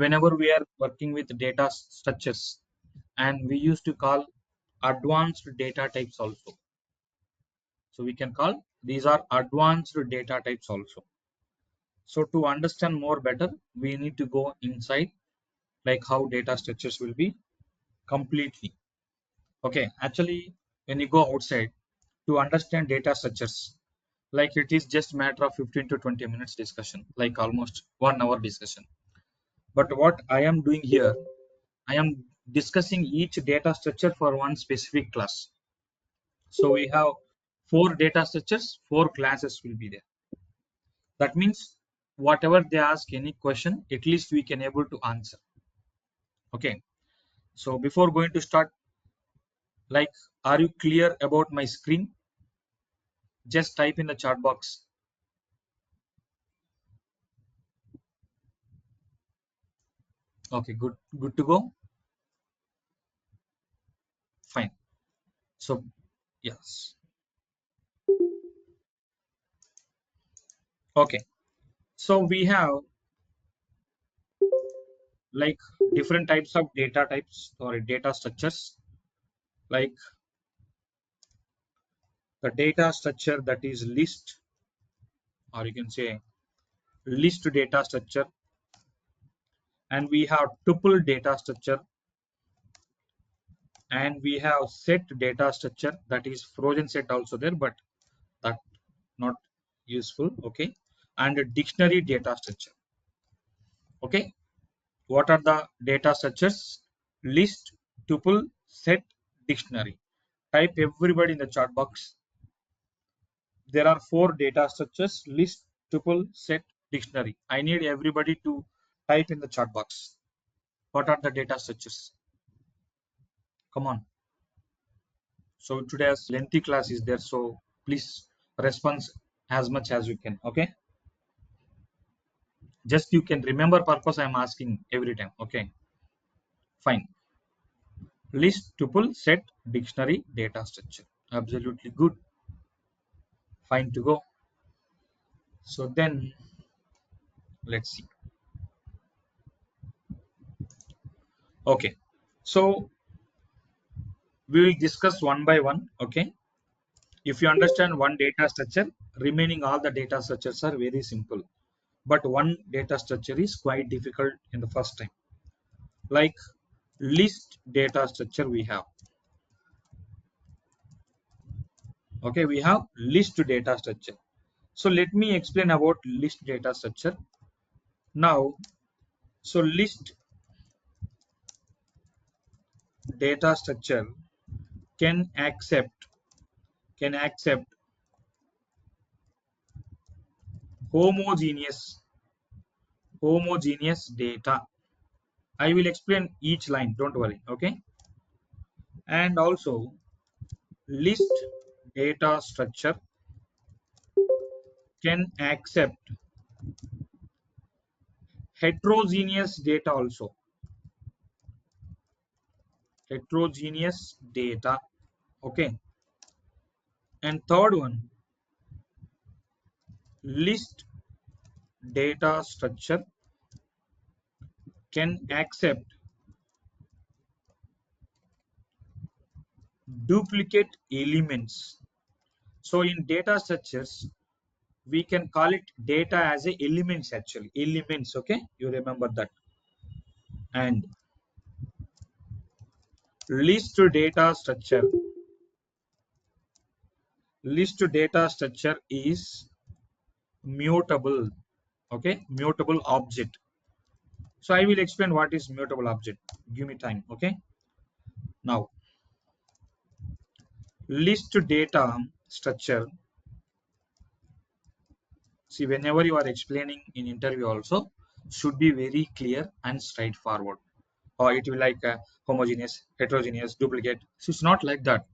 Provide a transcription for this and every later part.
whenever we are working with data structures, and we used to call advanced data types also. So we can call these are advanced data types also. So to understand more better, we need to go inside, like how data structures will be completely. Okay, actually, when you go outside to understand data structures, like it is just matter of 15 to 20 minutes discussion, like almost 1 hour discussion. But what I am doing here, I am discussing each data structure for one specific class. So we have 4 data structures, 4 classes will be there. That means whatever they ask any question, at least we can able to answer. Okay. So before going to start, like, are you clear about my screen? Just type in the chat box. Okay, good to go. Fine. So yes. Okay. So we have like different types of data types or data structures, like the data structure that is list, or you can say list data structure, and we have tuple data structure, and we have set data structure, that is frozen set also there, but that not useful. Okay, and a dictionary data structure. Okay, what are the data structures? List, tuple, set, dictionary. Type everybody in the chat box. There are 4 data structures: list, tuple, set, dictionary. I need everybody to type in the chat box. What are the data structures? Come on. So today's lengthy class is there, so please respond as much as you can. Okay, just you can remember purpose I'm asking every time. Okay, fine. List, tuple, set, dictionary, data structure. Absolutely good. Fine to go. So then let's see. Okay, so we will discuss one by one. Okay, if you understand one data structure, remaining all the data structures are very simple, but one data structure is quite difficult in the first time. Like list data structure we have. Okay, we have list data structure. So let me explain about list data structure now. So list data structure can accept homogeneous data. I will explain each line, don't worry. Okay, and also list data structure can accept heterogeneous data also. Heterogeneous data. Okay, and third one, list data structure can accept duplicate elements. So in data structures, we can call it data as a elements, actually elements. Okay, you remember that. And list data structure is mutable. Okay, mutable object. So I will explain what is mutable object. Give me time. Okay, now list data structure. See, whenever you are explaining in interview also, should be very clear and straightforward, or it will like homogeneous, heterogeneous, duplicate. So it's not like that.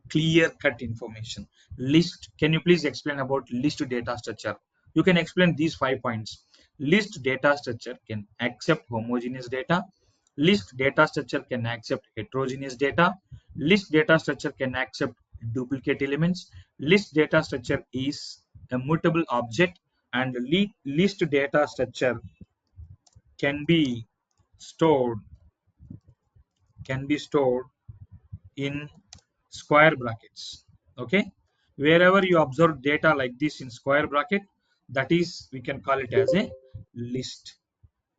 Clear cut information. List, can you please explain about list data structure? You can explain these 5 points. List data structure can accept homogeneous data. List data structure can accept heterogeneous data. List data structure can accept duplicate elements. List data structure is a mutable object, and list data structure can be stored can be stored in square brackets. Okay, wherever you observe data like this in square bracket, that is, we can call it as a list.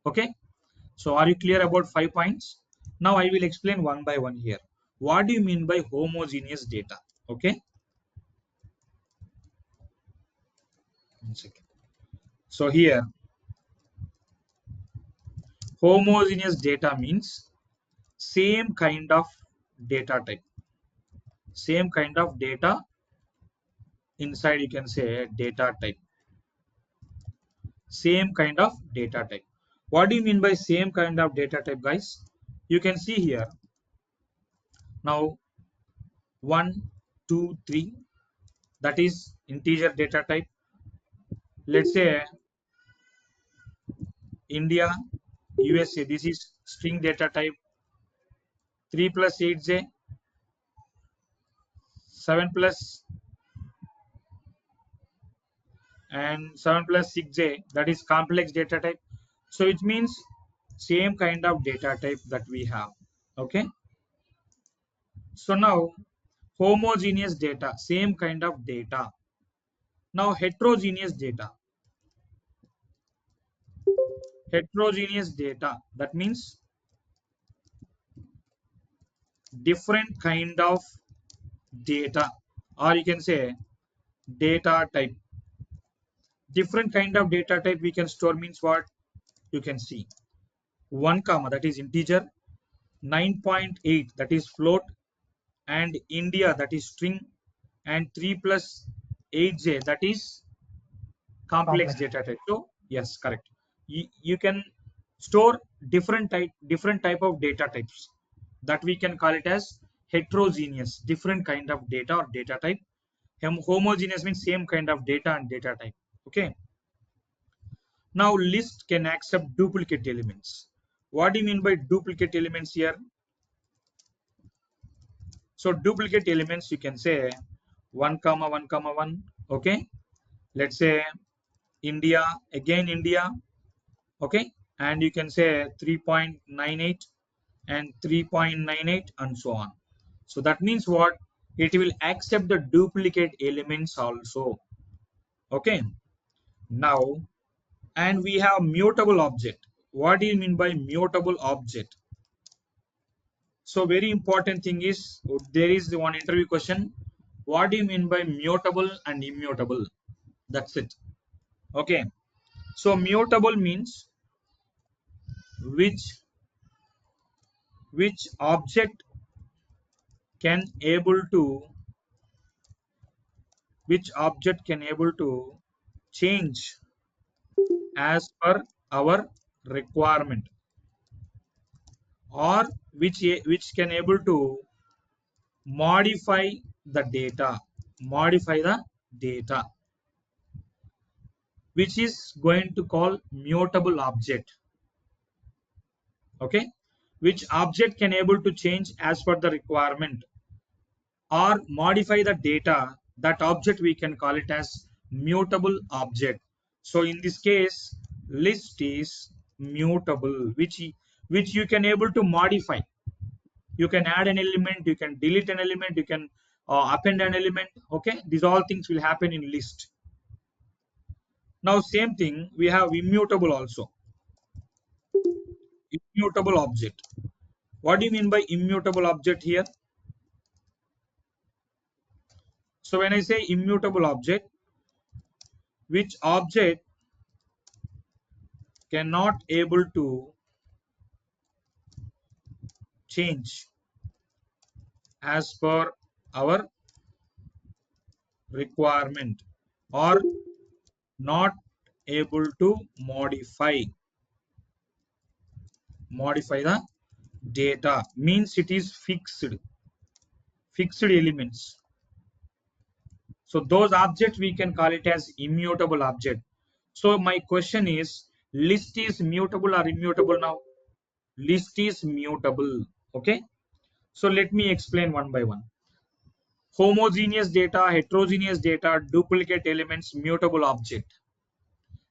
Okay, so are you clear about 5 points? Now I will explain one by one here. What do you mean by homogeneous data? Okay, 1 second. So here, homogeneous data means same kind of data type, same kind of data inside, you can say data type, same kind of data type. What do you mean by same kind of data type, guys? You can see here now 1, 2, 3, that is integer data type. Let's say India, USA, this is string data type. 3 plus 8j, 7 plus and 7 plus 6j, that is complex data type. So it means same kind of data type that we have. Okay, so now homogeneous data, same kind of data. Now heterogeneous data, heterogeneous data, that means different kind of data, or you can say data type. Different kind of data type we can store means what? You can see 1 comma, that is integer, 9.8, that is float, and India, that is string, and 3 plus 8j, that is complex data type. So yes, correct. You can store different type of data types, that we can call it as heterogeneous, different kind of data or data type. Homogeneous means same kind of data and data type. Okay, now list can accept duplicate elements. What do you mean by duplicate elements here? So duplicate elements, you can say 1 comma 1 comma 1. Okay, let's say India, again India. Okay, and you can say 3.98 and 3.98 and so on. So that means what? It will accept the duplicate elements also. Okay, now, and we have mutable object. What do you mean by mutable object? So very important thing is, there is the one interview question. What do you mean by mutable and immutable? That's it. Okay, so mutable means which object can able to, change as per our requirement, or which can able to modify the data, modify the data, which is going to call mutable object. Okay, which object can able to change as per the requirement or modify the data, that object we can call it as mutable object. So in this case, list is mutable, which you can able to modify. You can add an element, you can delete an element, you can append an element. Okay, these all things will happen in list. Now same thing, we have immutable also. Immutable object. What do you mean by immutable object here? So when I say immutable object, which object cannot able to change as per our requirement, or not able to modify the data, means it is fixed elements. So those objects we can call it as immutable object. So my question is, list is mutable or immutable now? List is mutable. Okay, so let me explain one by one. Homogeneous data, heterogeneous data, duplicate elements, mutable object,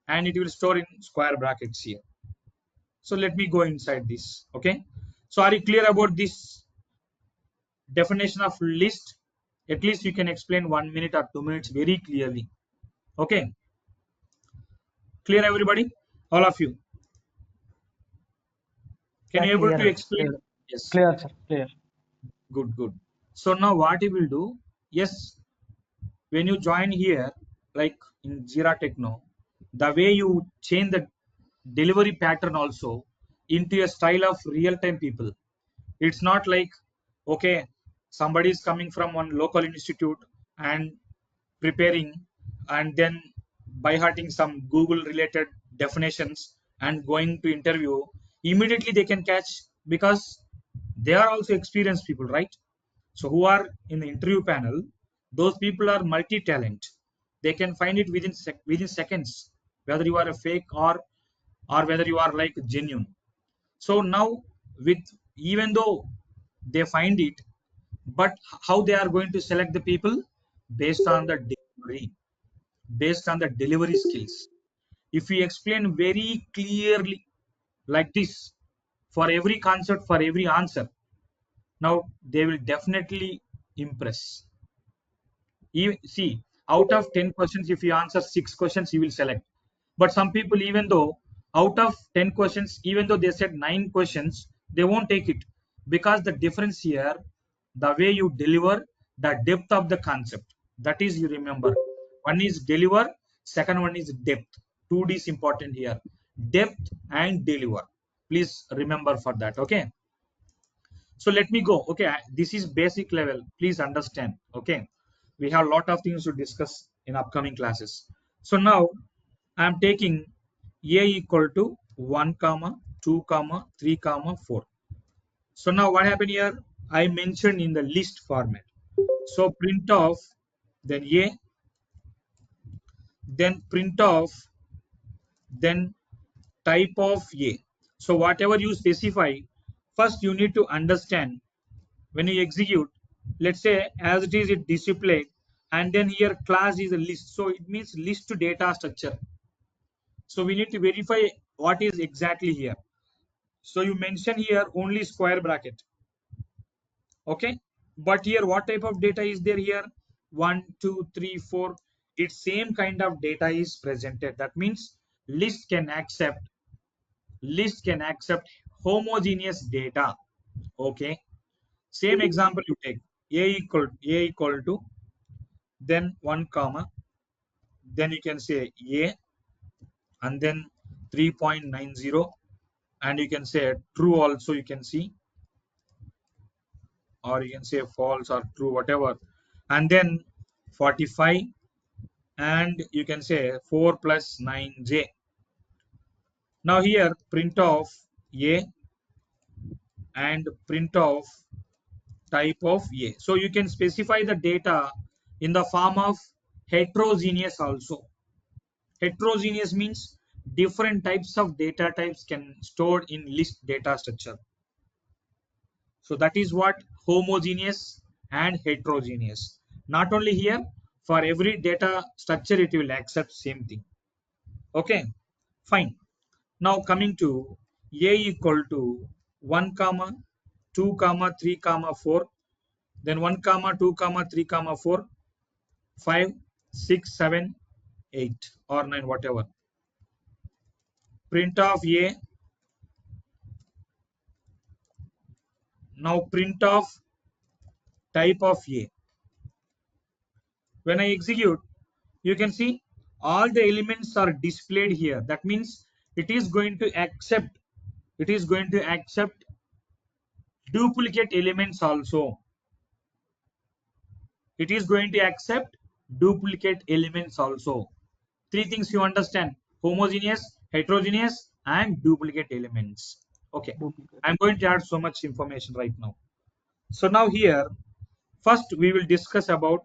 and it will store in square brackets here. So let me go inside this. Okay. So are you clear about this definition of list? At least you can explain 1 minute or 2 minutes very clearly. Okay. Clear everybody? All of you. Can Yeah, you able clear, to clear, explain? Yes. clear, sir, clear. Good, good. So now what you will do? Yes, when you join here, like in Jira Techno, the way you change the delivery pattern also into a style of real-time people. It's not like, okay, somebody is coming from one local institute and preparing and then by hearting some Google related definitions and going to interview, immediately they can catch because they are also experienced people, right? So who are in the interview panel, those people are multi-talent. They can find it within seconds, whether you are a fake or whether you are like genuine. So now with even though they find it, but how they are going to select the people based on the delivery, based on the delivery skills. If we explain very clearly like this for every concept, for every answer, now they will definitely impress. See, out of 10 questions, if you answer 6 questions, you will select. But some people, even though out of 10 questions, even though they said 9 questions, they won't take it because the difference here, the way you deliver, the depth of the concept. That is, you remember. One is deliver, second one is depth. 2D is important here. Depth and deliver. Please remember for that. Okay. So let me go. Okay, this is basic level. Please understand. Okay, we have a lot of things to discuss in upcoming classes. So now I am taking a equal to 1 comma 2 comma 3 comma 4. So now what happened here? I mentioned in the list format. So print off, then a, then print off, then type of a. So whatever you specify, first you need to understand when you execute, let's say as it is it display, and then here class is a list, so it means list to data structure. So we need to verify what is exactly here. So you mention here only square bracket. Okay, but here what type of data is there here? 1 2 3 4. It's same kind of data is presented. That means list can accept homogeneous data. Okay, same example you take a equal to, then 1 comma, then you can say a, and then 3.90, and you can say true also, you can see, or you can say false or true, whatever, and then 45, and you can say 4 plus 9j. Now here print of a and print of type of a. So you can specify the data in the form of heterogeneous also. Heterogeneous means different types of data types can stored in list data structure. So that is what homogeneous and heterogeneous. Not only here, for every data structure it will accept same thing. Okay, fine. Now coming to a equal to 1 comma 2 comma 3 comma 4, then 1 comma 2 comma 3 comma 4, 5 6 7 8 or 9, whatever. Print of a. Now print of type of a. When I execute, you can see all the elements are displayed here. That means it is going to accept duplicate elements also. It is going to accept duplicate elements also. Three things you understand: homogeneous, heterogeneous, and duplicate elements. Okay, Duplicate. I'm going to add so much information right now. So now here, first we will discuss about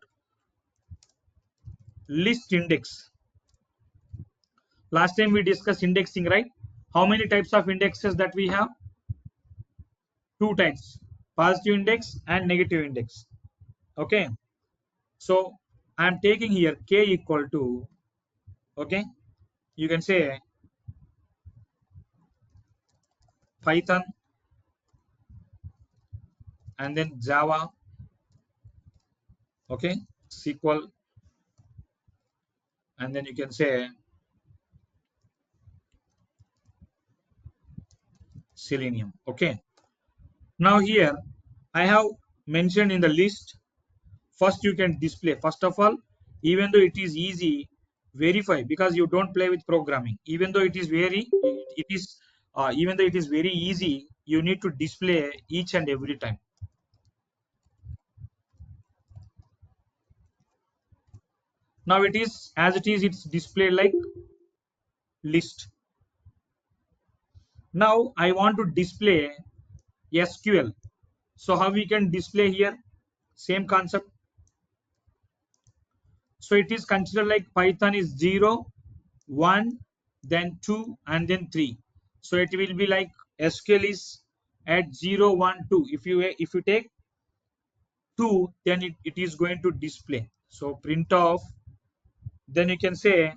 list index. Last time we discussed indexing, right? How many types of indexes that we have? Two types: positive index and negative index. Okay, so I'm taking here k equal to, okay, you can say Python, and then Java, okay, SQL, and then you can say Selenium. Okay. Now here I have mentioned in the list. First you can display. First of all, even though it is easy, verify, because you don't play with programming. Even though it is even though it is very easy, you need to display each and every time. Now it is as it is. It's displayed like list. Now I want to display SQL. So how we can display here? Same concept. So it is considered like Python is 0, 1, then 2, and then 3. So it will be like SQL is at 0, 1, 2. If you take 2, then it is going to display. So print off. Then you can say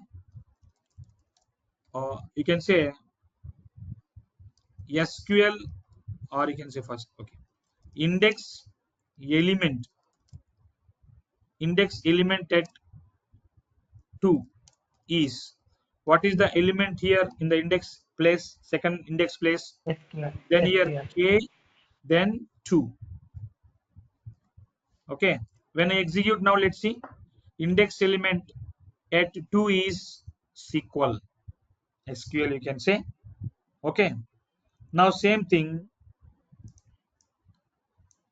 SQL, or you can say first, okay, index element at 2 is, what is the element here in the index place, second index place? SQL. Then here SQL. k, then 2. Okay, when I execute now, let's see, index element at 2 is SQL you can say. Okay, now same thing.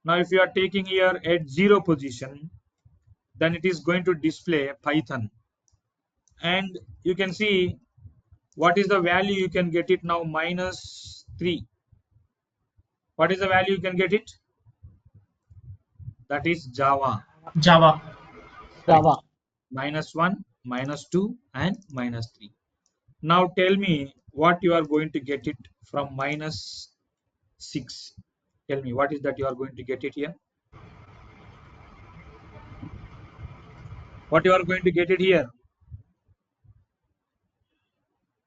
Now if you are taking here at 0 position, then it is going to display Python, and you can see what is the value you can get it now, -3. What is the value you can get it? That is Java. Java. Correct. Java. -1, -2, and -3. Now tell me what you are going to get it from -6. Tell me what is that you are going to get it here? What you are going to get it here?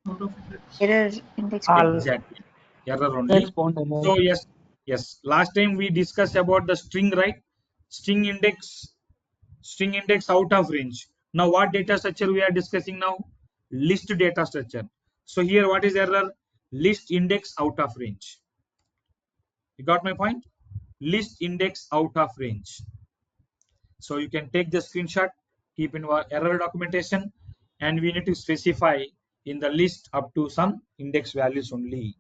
Out of Error index All Exactly. Error only. Expand So yes. Last time we discussed about the string, right? String index out of range. Now what data structure we are discussing now? List data structure. So here what is error? List index out of range. You got my point? List index out of range. So you can take the screenshot, keep in our error documentation, and we need to specify in the list up to some index values only.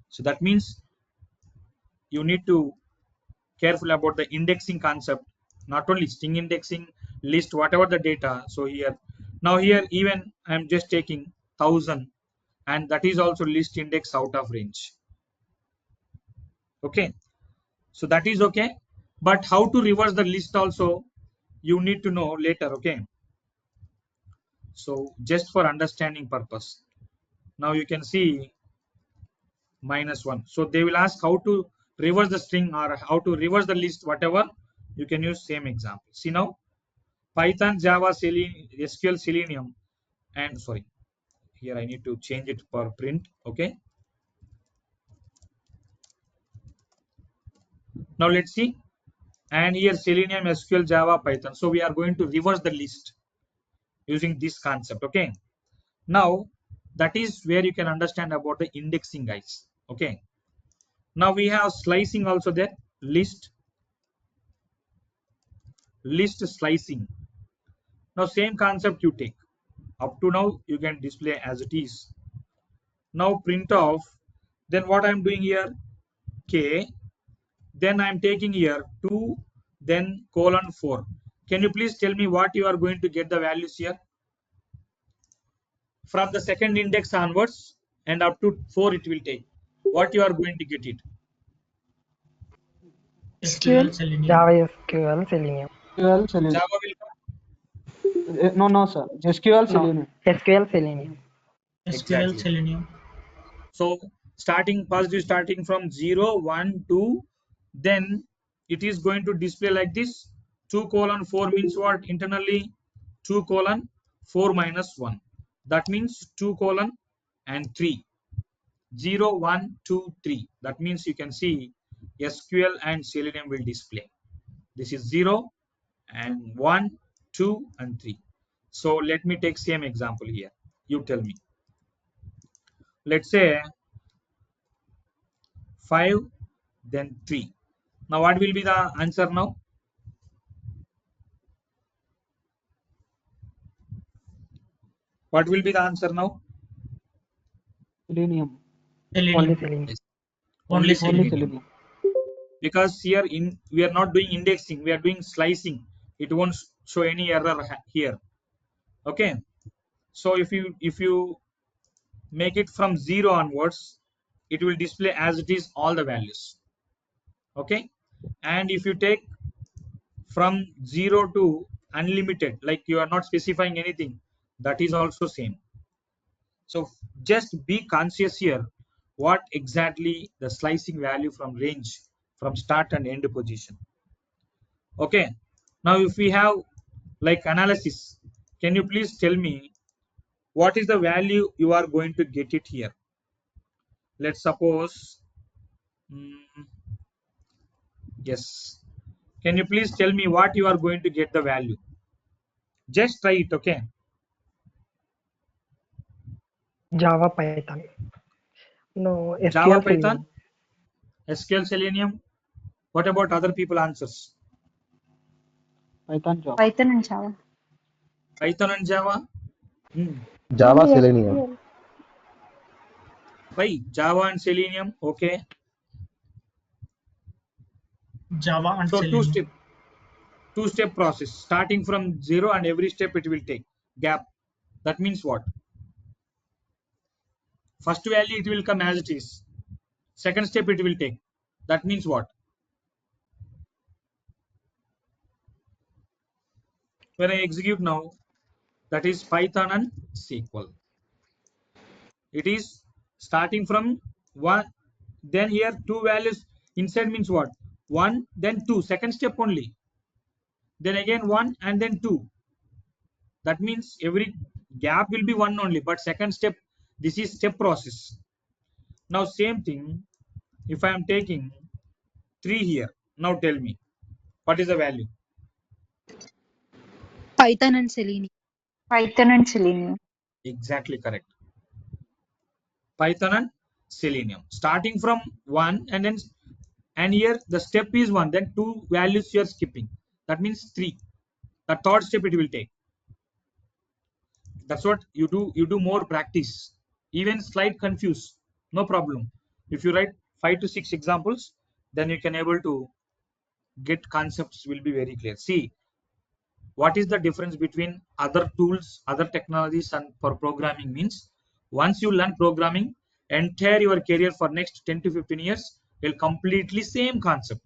So that means you need to careful about the indexing concept, not only string indexing, list, whatever the data. So here, now here even I'm just taking 1000, and that is also list index out of range. Okay, so that is okay, but how to reverse the list also you need to know later. Okay, so just for understanding purpose, now you can see -1. So they will ask how to reverse the string or how to reverse the list, whatever, you can use same example. See now, Python, Java, SQL, Selenium, and sorry, here I need to change it for print. Okay, now let's see, and here Selenium, SQL, Java, Python. So we are going to reverse the list using this concept. Okay, now that is where you can understand about the indexing, guys. Okay, now we have slicing also there. List slicing. Now same concept you take. Up to now you can display as it is. Now print off. Then what I'm doing here? K. Then I'm taking here 2. Then :4. Can you please tell me what you are going to get the values here? From the second index onwards and up to 4 it will take. What you are going to get it? SQL Selenium. Java, SQL, Selenium. SQL Selenium. Java will No, sir. SQL No, Selenium. SQL, Selenium. SQL Exactly. Selenium. So positive starting from 0, 1, 2, then it is going to display like this. 2:4 means what? Internally 2:4 minus 1. That means 2:3. 0, 1, 2, 3. That means you can see SQL and Selenium will display. This is 0 and 1, 2 and 3. So let me take same example here. You tell me. Let's say 5, then 3. Now what will be the answer now? What will be the answer now? Selenium. Only Selenium. Selenium. Yes, only Only Selenium. Selenium. Because here we are not doing indexing, we are doing slicing. It won't show any error here. Okay. So if you make it from 0 onwards, it will display as it is all the values. Okay. And if you take from 0 to unlimited, like you are not specifying anything, that is also same. So just be conscious here what exactly the slicing value from range from start and end position. Okay. Now if we have like analysis, can you please tell me what is the value you are going to get it here? Let's suppose, yes. Can you please tell me what you are going to get the value? Just try it, okay? Java, Python. No, Java, SQL, Python, Selenium. SQL, Selenium. What about other people answers? Python, Java. Python and Java. Python and Java. Hmm. Java, Only Selenium. SQL. Why? Java and Selenium. Okay. Java and So Selenium. two-step process, starting from 0 and every step it will take gap. That means what? First value it will come as it is. Second step it will take. That means what? When I execute now, that is Python and SQL. It is starting from 1, then here two values inside means what? 1, then 2, second step only. Then again 1 and then 2. That means every gap will be 1 only, but second step, this is step process. Now same thing, if I am taking 3 here, now tell me, what is the value? Python and Selenium. Python and Selenium. Exactly correct. Python and Selenium. Starting from 1 and here the step is 1, then 2 values you are skipping. That means 3. The third step it will take. That's what you do. You do more practice. Even slight confuse, no problem. If you write 5 to 6 examples, then you can able to get concepts will be very clear. See, what is the difference between other tools, other technologies, and for programming means once you learn programming, entire your career for next 10 to 15 years will completely same concept.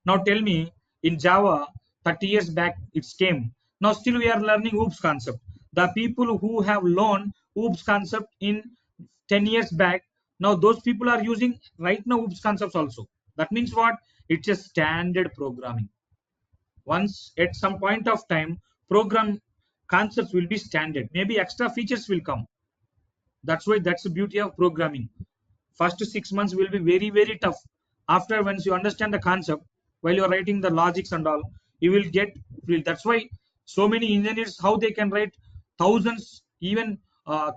Now tell me, in Java, 30 years back it came. Now still we are learning OOPS concept. The people who have learned OOPS concept in 10 years back, now those people are using right now OOPS concepts also. That means what? It's a standard programming. Once at some point of time, program concepts will be standard. Maybe extra features will come. That's the beauty of programming. First 6 months will be very very tough. After once you understand the concept, while you're writing the logics and all, you will get real. That's why so many engineers, how they can write thousands, even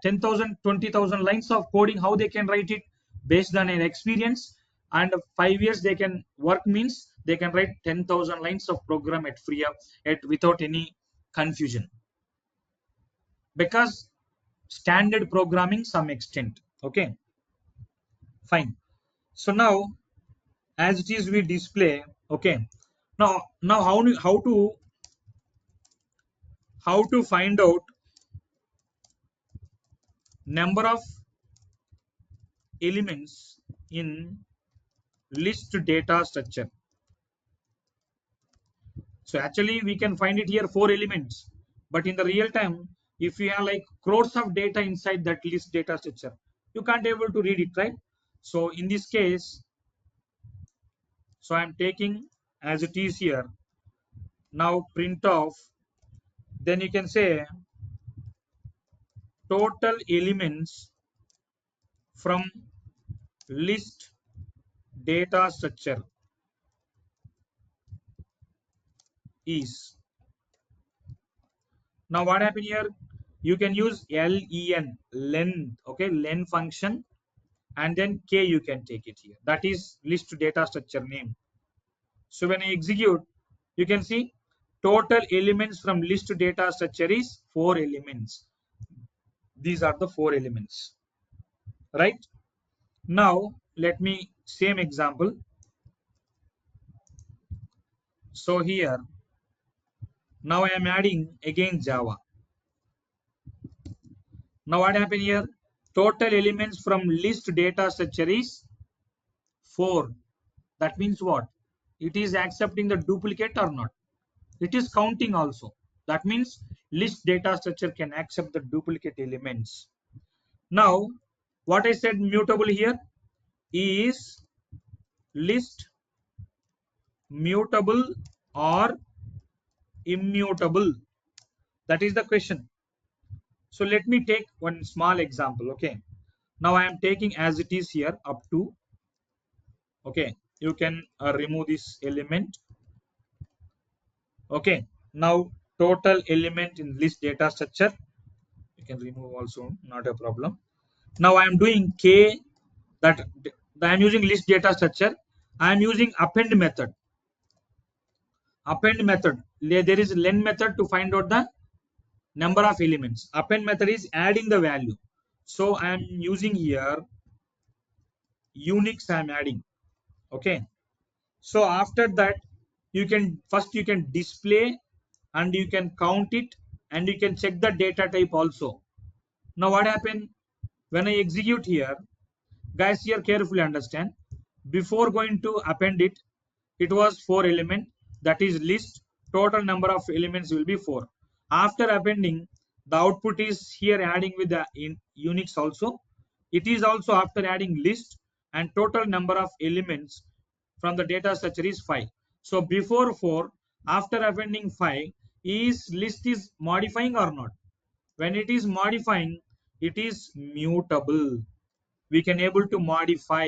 10,000 20,000 lines of coding, how they can write it based on an experience. And 5 years they can work means they can write 10,000 lines of program at free of at without any confusion, because standard programming some extent. Okay, fine. So now as it is we display. Okay, now how to find out number of elements in list data structure. So actually we can find it here 4 elements, but in the real time if you have like crores of data inside that list data structure, you can't able to read it, right? So in this case, so I'm taking as it is here. Now print off, then you can say total elements from list data structure is. Now what happened here? You can use len, okay, len function, and then k you can take it here. That is list data structure name. So when I execute, you can see total elements from list data structure is 4 elements. These are the 4 elements, right? Now let me same example. So here now I am adding again Java. Now what happened here? Total elements from list data structure is 4. That means what? It is accepting the duplicate or not? It is counting also. That means list data structure can accept the duplicate elements. Now what I said mutable here is list mutable or immutable. That is the question. So let me take one small example. Okay, now I am taking as it is here up to. Okay, you can remove this element. Okay, now total element in list data structure you can remove also, not a problem. Now I am doing k, that I am using list data structure. I am using append method. Append method, there is len method to find out the number of elements. Append method is adding the value. So I am using here Unix I am adding. Okay, so after that you can first you can display and you can count it and you can check the data type also. Now what happened when I execute here, guys, here carefully understand, before going to append it, it was 4 element, that is list, total number of elements will be 4. After appending, the output is here adding with the Unix also. It is also after adding list and total number of elements from the data structure is 5. So before 4, after appending 5, is list is modifying or not? When it is modifying, it is mutable. We can able to modify.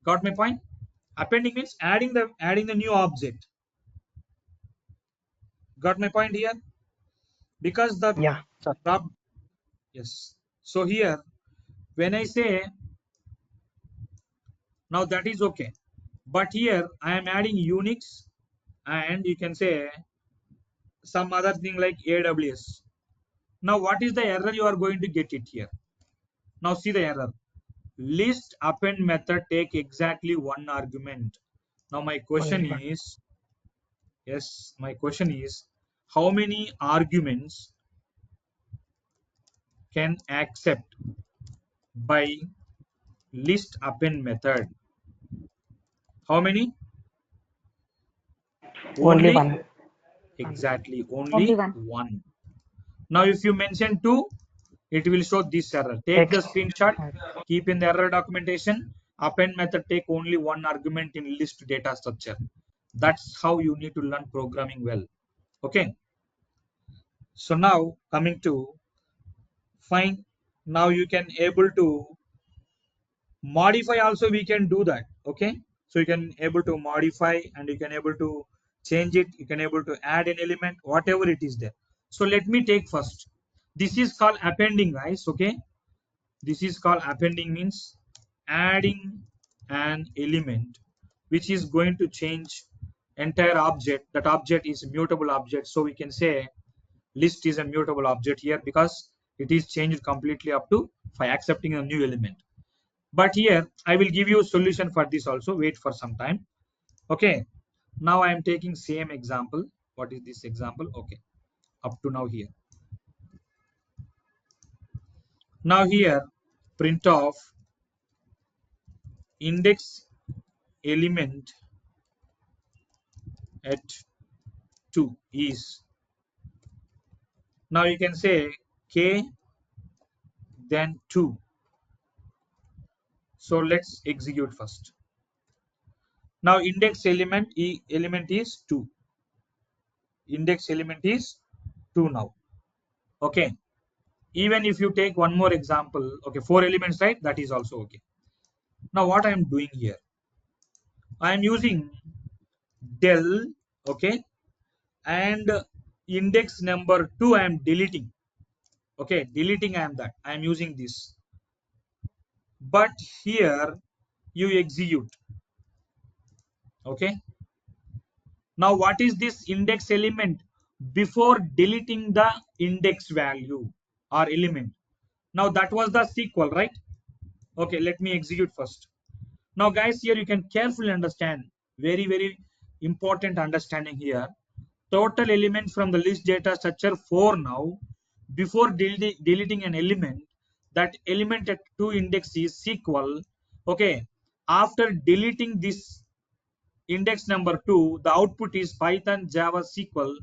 Got my point? Appending means adding the new object. Got my point here? Because the Yeah, sir. yes. So here when I say now that is okay, but here I am adding Unix and you can say some other thing like AWS. Now what is the error you are going to get it here? Now see the error. List append method take exactly one argument. Now my question Only one. is, yes, my question is, how many arguments can accept by list append method? How many? Only Only, one. exactly, Only only one. one. Now if you mention two, it will show this error. Take the X. screenshot, keep in the error documentation. Append method take only one argument in list data structure. That's how you need to learn programming well. Okay. So now coming to fine. Now you can able to modify also, we can do that. Okay, so you can able to modify and you can able to change it, you can able to add an element, whatever it is there. So let me take first, this is called appending, guys. Okay, this is called appending, means adding an element which is going to change entire object. That object is a mutable object, so we can say list is a mutable object here because it is changed completely up to by accepting a new element. But here I will give you a solution for this also. Wait for some time. Okay, now I am taking same example. What is this example? Okay, up to now here. Now here print of index element at 2 is, now you can say k then 2. So let's execute first. Now index element is 2. Index element is 2 now. Okay, even if you take one more example, okay, 4 elements, right? That is also okay. Now what I am doing here, I am using del, okay, and index number 2 I am deleting. Okay, deleting I am using this. But here you execute. Okay. Now what is this index element? Before deleting the index value or element. Now that was the sequel, right? Okay, let me execute first. Now guys, here you can carefully understand, very important understanding here. Total elements from the list data structure 4 now. Before deleting an element, that element at 2 index is sequel. Okay, after deleting this index number 2, the output is Python Java SQL,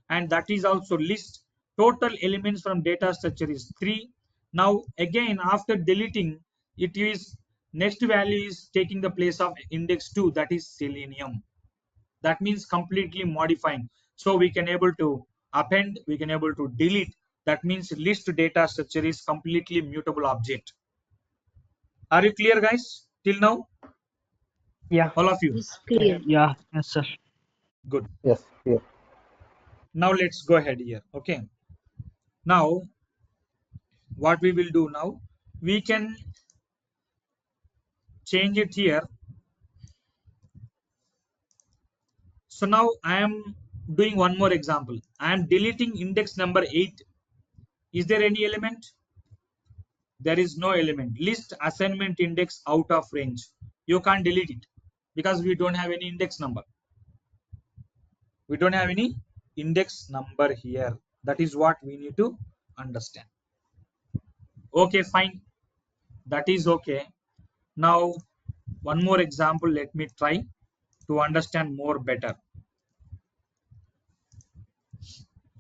and that is also list. Total elements from data structure is 3. Now again, after deleting, it is next value is taking the place of index 2, that is Selenium. That means completely modifying. So we can able to append, we can able to delete. That means list data structure is completely mutable object. Are you clear, guys, till now? Yeah. All of you? Yes, clear. Yeah, yes, sir. Good. Yes, clear. Now let's go ahead here. Okay, now what we will do now, we can change it here. So now I am doing one more example. I am deleting index number 8. Is there any element? There is no element. List assignment index out of range. You can't delete it because we don't have any index number. We don't have any index number here. That is what we need to understand. Okay, fine. That is okay. Now one more example, let me try to understand more better.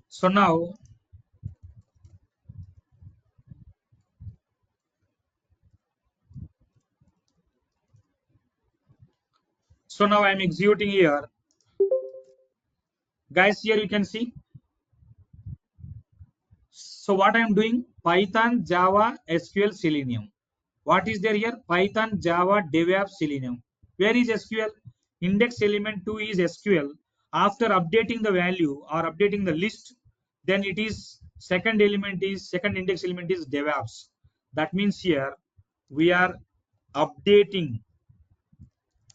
So now I'm executing here. Guys, here you can see. So what I am doing, Python, Java, SQL, Selenium. What is there here? Python, Java, DevOps, Selenium. Where is SQL? Index element 2 is SQL. After updating the value or updating the list, then it is second index element is DevOps. That means here we are updating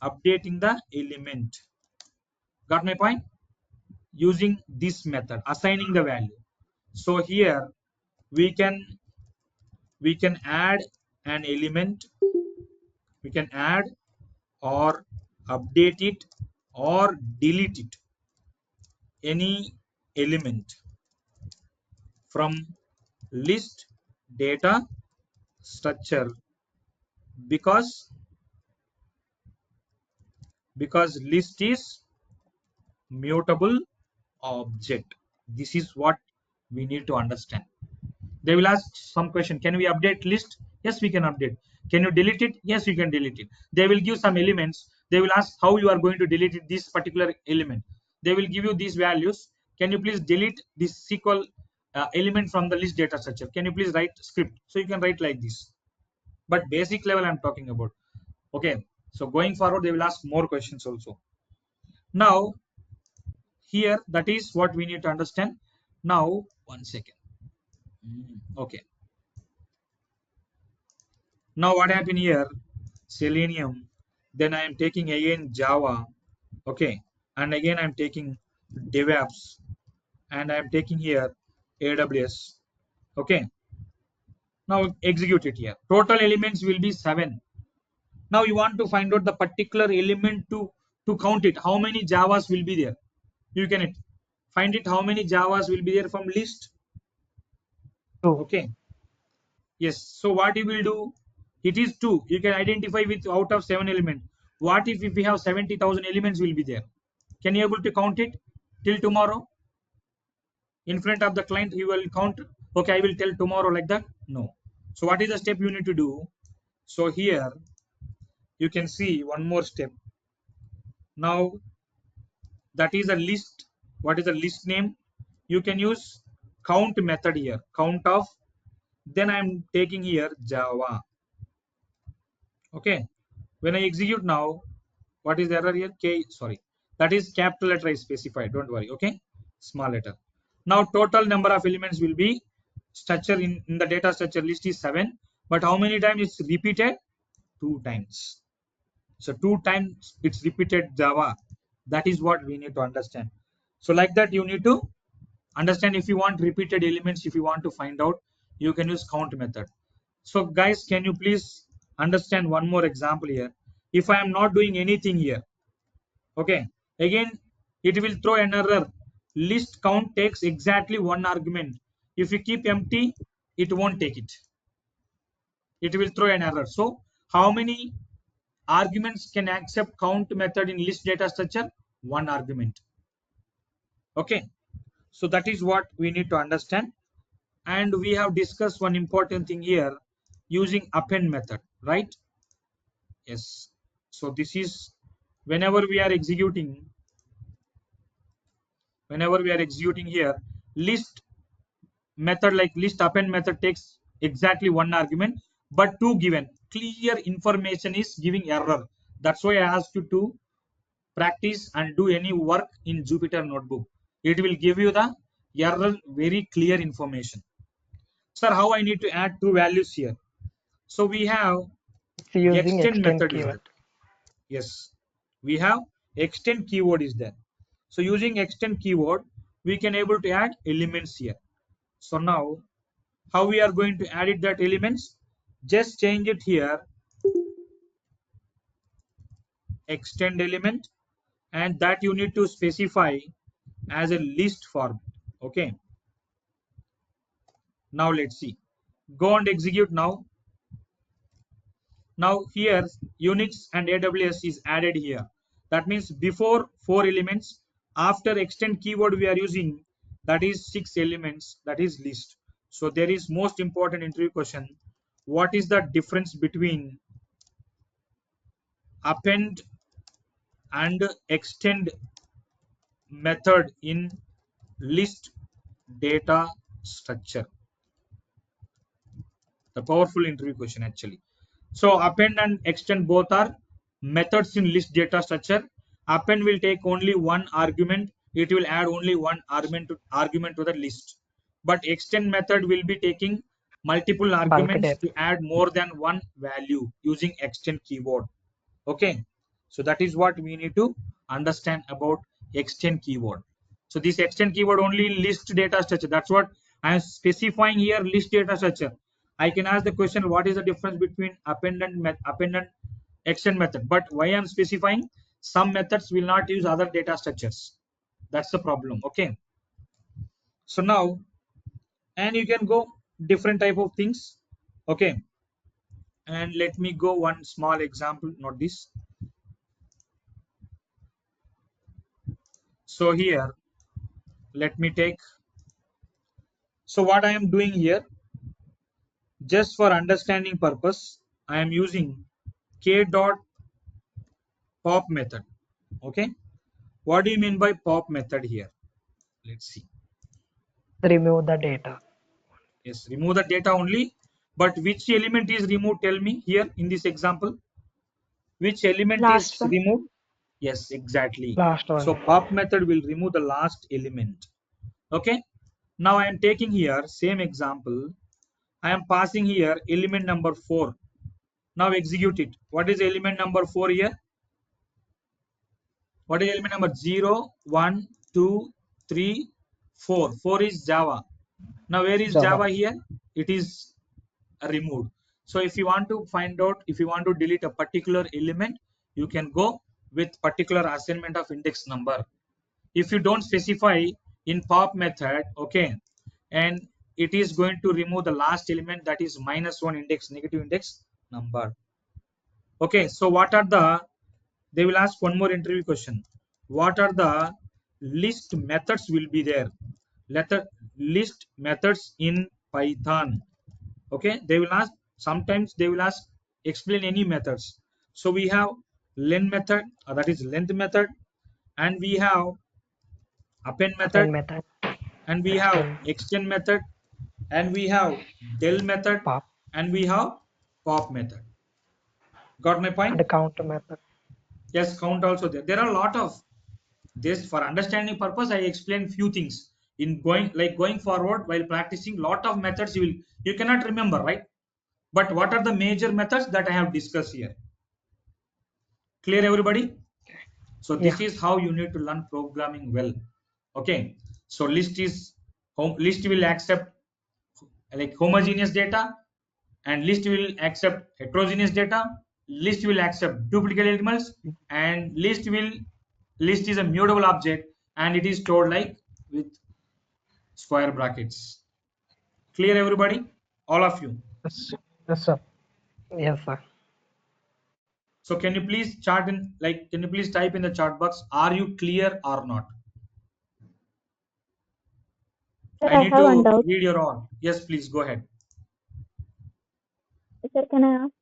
the element. Got my point? Using this method, assigning the value. So here we can add an element, we can add or update it or delete it, any element from list data structure, because list is mutable object. This is what we need to understand. They will ask some question, can we update list? Yes, we can update. Can you delete it? Yes, you can delete it. They will give some elements. They will ask how you are going to delete it, this particular element. They will give you these values. Can you please delete this SQL element from the list data structure? Can you please write script? So you can write like this. But basic level I'm talking about. Okay, so going forward they will ask more questions also. Now here, that is what we need to understand. Now one second. Okay, now what happened here, Selenium, then I am taking again Java, okay, and again I am taking DevOps, and I am taking here AWS, okay. Now execute it here. Total elements will be 7. Now you want to find out the particular element to count it. How many Javas will be there? You can find it. How many Javas will be there from list? 2. Okay. Yes. So what you will do? It is 2. You can identify with out of 7 elements. What if we have 70,000 elements will be there? Can you able to count it till tomorrow? In front of the client, you will count. Okay, I will tell tomorrow like that. No. So what is the step you need to do? So here you can see one more step. Now that is a list. What is the list name? You can use count method here. Count of. Then I am taking here Java. Okay. When I execute now, what is the error here? K, sorry, that is capital letter I specified. Don't worry. Okay, small letter. Now total number of elements will be structure in the data structure list is 7, but how many times it's repeated? 2 times. So 2 times it's repeated Java. That is what we need to understand. So like that you need to understand. If you want repeated elements, if you want to find out, you can use count method. So guys, can you please understand one more example here? If I am not doing anything here, okay, again it will throw an error. List count takes exactly one argument. If you keep empty, it won't take it. It will throw an error. So how many arguments can accept count method in list data structure? One argument. Okay, so that is what we need to understand. And we have discussed one important thing here, using append method, right? Yes. So this is whenever we are executing here, list method like list append method takes exactly one argument, but two given clear information is giving error. That's why I asked you to practice and do any work in Jupyter notebook. It will give you the error very clear information. Sir, how I need to add two values here? So we have It's using extend extend method is keyword. there. Yes, we have extend keyword is there. So using extend keyword, we can able to add elements here. So now, how we are going to add it that elements? Just change it here, extend element, and that you need to specify as a list format. Okay. Now let's see. Go and execute now. Now here Unix and AWS is added here. That means before 4 elements, after extend keyword we are using, that is 6 elements, that is list. So there is most important interview question. What is the difference between append and extend method in list data structure? The powerful interview question actually. So append and extend both are methods in list data structure. Append will take only one argument. It will add only one argument to the list. But extend method will be taking multiple Bulk arguments data. to add more than one value using extend keyword. Okay. So that is what we need to understand about extend keyword. So this extend keyword only list data structure. That's what I am specifying here, list data structure. I can ask the question, what is the difference between append and extend method? But why I'm specifying, some methods will not use other data structures. That's the problem. Okay. So now, and you can go different type of things. Okay. And let me go one small example, not this. So here, let me take. So what I am doing here, just for understanding purpose, I am using k dot pop method. Okay. What do you mean by pop method here? Let's see. Remove the data. Yes, remove the data only. But which element is removed? Tell me here in this example. Which element Last is one. removed? Yes, exactly. Last one. So pop method will remove the last element. Okay. Now I am taking here same example. I am passing here element number 4. Now execute it. What is element number 4 here? What is element number? 0, 1, 2, 3, 4. 4 is Java. Now where is Java. Java here? It is removed. So if you want to find out, if you want to delete a particular element, you can go with particular assignment of index number. If you don't specify in pop method, okay, and it is going to remove the last element, that is -1 index, negative index number. Okay, so what are the, they will ask one more interview question. What are the list methods will be there? List methods in Python. Okay, they will ask, sometimes they will ask explain any methods. So we have len method, that is length method, and we have append method, Append method. and we have Extend. extend method, and we have del method, Pop. and we have pop method. Got my point? And the count method. Yes, count also there. There are a lot of this for understanding purpose. I explain few things in going forward while practicing. Lot of methods you cannot remember, right? But what are the major methods that I have discussed here? Clear, everybody? So Yeah. this is how you need to learn programming well. Okay. So list will accept like homogeneous data, and list will accept heterogeneous data. List will accept duplicate elements, and list is a mutable object, and it is stored like with square brackets. Clear, everybody? All of you. Yes, yes, sir. Yes, sir. So can you please can you please type in the chat box, are you clear or not? Sir, I I need have one to doubt. read your all. Yes, please go ahead. Sir, can I ask?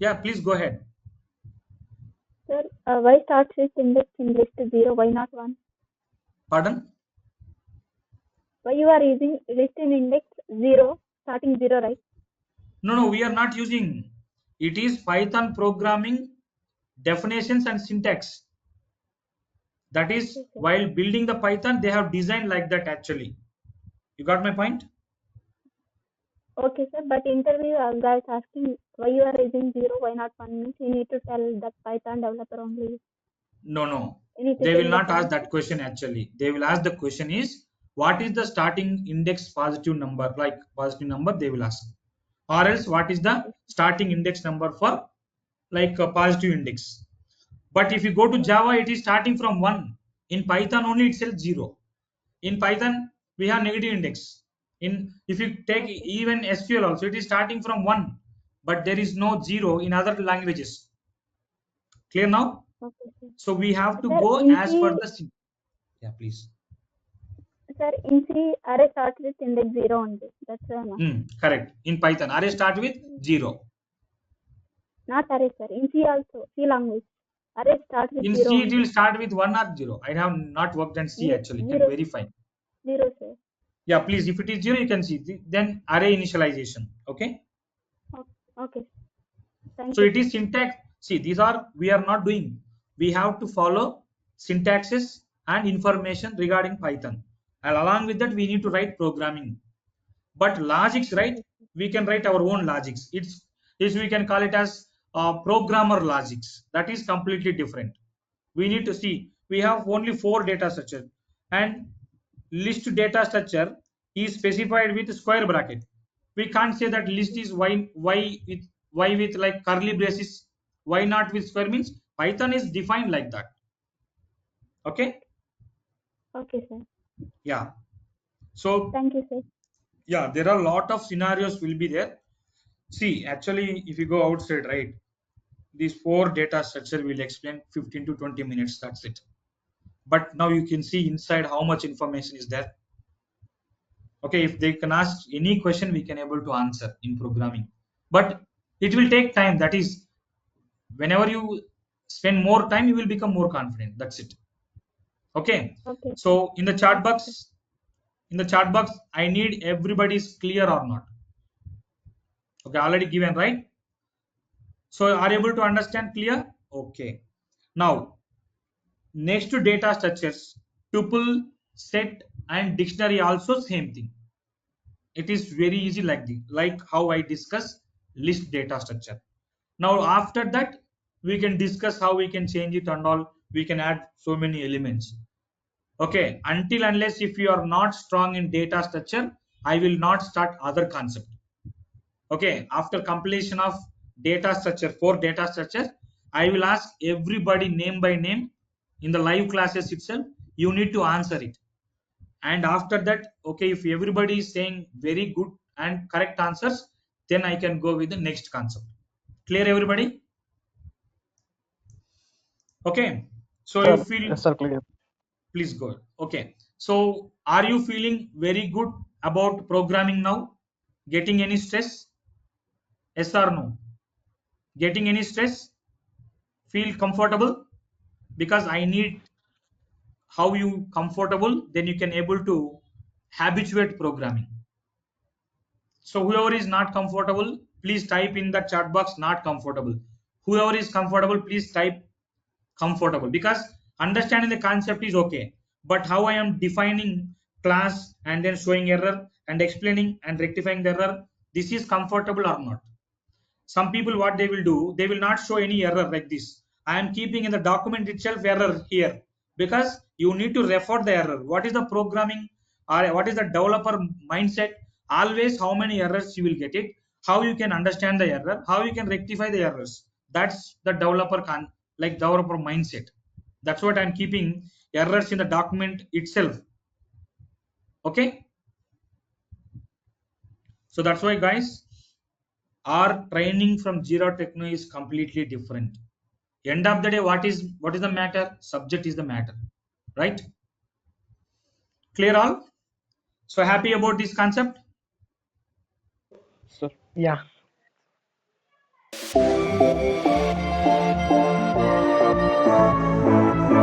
Yeah, please go ahead. Sir, why starts with index in list 0? Why not 1? Pardon? Why you are using list in index 0, starting 0, right? No, we are not using. It is Python programming definitions and syntax. That is, Okay, sir. while building the Python, they have designed like that actually. You got my point? Okay, sir. But interview guys asking why you are using 0, why not 1 means you need to tell that Python developer only. No. You need to They will fill the not ask form. that question actually. They will ask the question is, what is the starting index positive number? Like positive number, they will ask. Or else, what is the Okay. starting index number for like a positive index? But if you go to Java, it is starting from 1. In Python only it says 0. In Python, we have negative index. In if you take Okay. even SQL also, it is starting from 1, but there is no 0 in other languages. Clear now? Okay, sir. So we have to Sir, go in as per C, the. Yeah, please. sir, in C, array starts with index 0 only. That's why I'm asking. Correct. In Python, array start with 0. Not array, sir. In C also, C language. Array starts with In 0 C, it will only. start with 1 or 0. I have not worked on C actually. Can 0, verify. 0, sir. Yeah, please. If it is 0, you can see. Then array initialization. Okay. Okay. Thank So you, it sir. is syntax. See, these are we are not doing. We have to follow syntaxes and information regarding Python. And along with that, we need to write programming. But logics, right? Okay. We can write our own logics. It's we can call it as programmer logics. That is completely different. We need to see. We have only 4 data structure, and list data structure is specified with square bracket. We can't say that list is y with like curly braces. Why not with square means Python is defined like that. Okay. Okay, sir. Yeah. So Thank you, sir. yeah, there are a lot of scenarios will be there. See, actually, if you go outside, right, these 4 data structure will explain 15 to 20 minutes. That's it. But now you can see inside how much information is there. Okay, if they can ask any question, we can able to answer in programming. But it will take time. That is, whenever you spend more time, you will become more confident. That's it. Okay. Okay, sir. So Okay, sir. in the chat box, I need everybody's clear or not. Okay, already given, right? So are you able to understand clear? Okay. Now, next to data structures, tuple, set, and dictionary also same thing. It is very easy like how I discuss list data structure. Now after that, we can discuss how we can change it and all. We can add so many elements. Okay, until unless if you are not strong in data structure, I will not start other concept. Okay, after completion of data structure, 4 data structure, I will ask everybody name by name in the live classes itself. You need to answer it. And after that, okay, if everybody is saying very good and correct answers, then I can go with the next concept. Clear, everybody? Okay. So you Sir, feel, yes, sir, clear. please go. Okay. So are you feeling very good about programming now? Getting any stress? Yes or no? Getting any stress? Feel comfortable? Because I need how you comfortable, then you can able to habituate programming. So whoever is not comfortable, please type in the chat box not comfortable. Whoever is comfortable, please type comfortable, because understanding the concept is okay, but how I am defining class and then showing error and explaining and rectifying the error, this is comfortable or not. Some people, what they will do, they will not show any error like this. I am keeping in the document itself error here, because you need to refer the error. What is the programming or what is the developer mindset? Always how many errors you will get it, how you can understand the error, how you can rectify the errors. That's the developer developer mindset. That's what I'm keeping errors in the document itself. Okay, so that's why guys, our training from Jira Techno is completely different. End of the day, what is the matter? Subject is the matter, right? Clear all? So happy about this concept? Yeah.